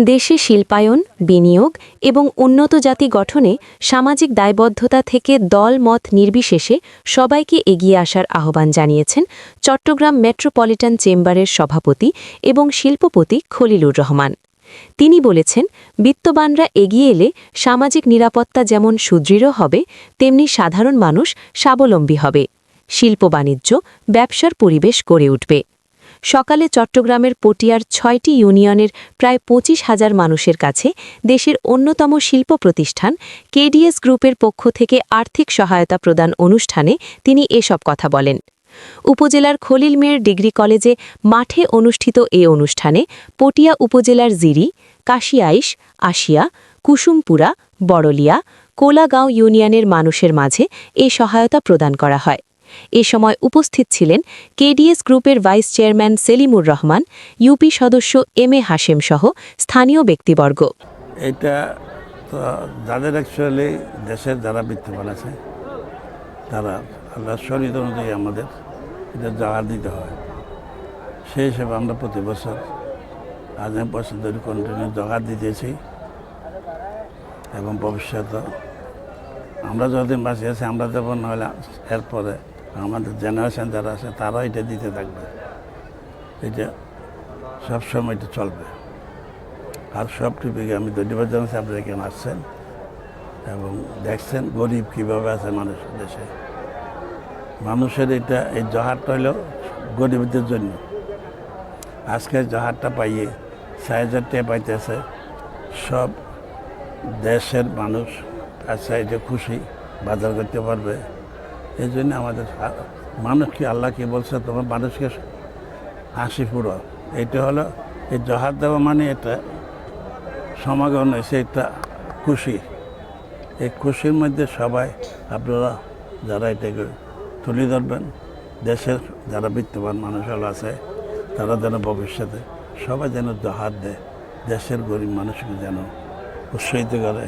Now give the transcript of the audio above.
দেশে শিল্পায়ন, বিনিয়োগ এবং উন্নত জাতি গঠনে সামাজিক দায়বদ্ধতা থেকে দল মত নির্বিশেষে সবাইকে এগিয়ে আসার আহ্বান জানিয়েছেন চট্টগ্রাম মেট্রোপলিটন চেম্বারের সভাপতি এবং শিল্পপতি খলিলুর রহমান। তিনি বলেছেন, বিত্তবানরা এগিয়ে এলে সামাজিক নিরাপত্তা যেমন সুদৃঢ় হবে, তেমনি সাধারণ মানুষ স্বাবলম্বী হবে, শিল্প বাণিজ্য, ব্যবসার পরিবেশ গড়ে উঠবে। সকালে চট্টগ্রামের পটিয়ার ৬টি ইউনিয়নের প্রায় ২৫,০০০ মানুষের কাছে দেশের অন্যতম শিল্প প্রতিষ্ঠান কেডিএস গ্রুপের পক্ষ থেকে আর্থিক সহায়তা প্রদান অনুষ্ঠানে তিনি এসব কথা বলেন। উপজেলার খলিল মিয়ার ডিগ্রি কলেজে মাঠে অনুষ্ঠিত এ অনুষ্ঠানে পটিয়া উপজেলার জিরি, কাশিয়াইশ, আশিয়া, কুসুমপুরা, বড়লিয়া, কোলাগাঁও ইউনিয়নের মানুষের মাঝে এ সহায়তা প্রদান করা হয়। এ সময় উপস্থিত ছিলেন কেডিএস গ্রুপের vice chairman Selimur Rahman, UP সদস্য এম.এ. হাশেম সহ স্থানীয় ব্যক্তিবর্গ। এটা তো যাদের অ্যাকচুয়ালি দেশের যারা বিত্তবান আছে তারা আল্লাহর শরীয়ত অনুযায়ী আমাদের এটা জাকাত দিতে হয়। সেই হিসেবে আমরা প্রতি বছর আগামী বছর ধরে কন্টিনিউ জাকাত দিতেছি এবং ভবিষ্যতে আমরা যতদিন বাঁচি আছি আমরা দেবো, নাহলে এরপরে আমাদের জেনারেশন যারা আছে তারা এটা দিতে থাকবে। এটা সবসময় এটা চলবে। আর সব টিপিকে আমি ধন্যবাদ জানাচ্ছি আপনারা এখানে আসছেন এবং দেখছেন গরিব কীভাবে আছে মানুষের দেশে। মানুষের এটা এই জাহাজটা হলো গরিবদের জন্য। আজকে জাহাজটা পাইয়ে ৬,০০০ টাকা পাইতেছে সব দেশের মানুষ। আচ্ছা, এটা খুশি, বাজার করতে পারবে। এই জন্য আমাদের মানুষকে আল্লাহ কি বলছে, তোমার মানুষকে হাসি পুরো। এটা হলো এই জাহাজ দেওয়া মানে এটা সমাগম হয়েছে, এটা খুশি। এই খুশির মধ্যে সবাই আপনারা যারা এটাকে তুলে ধরবেন, দেশের যারা বিত্তবান মানুষ আছে তারা যেন ভবিষ্যতে সবাই যেন জাহাজ দেয়, দেশের গরিব মানুষকে যেন উৎসাহিত করে।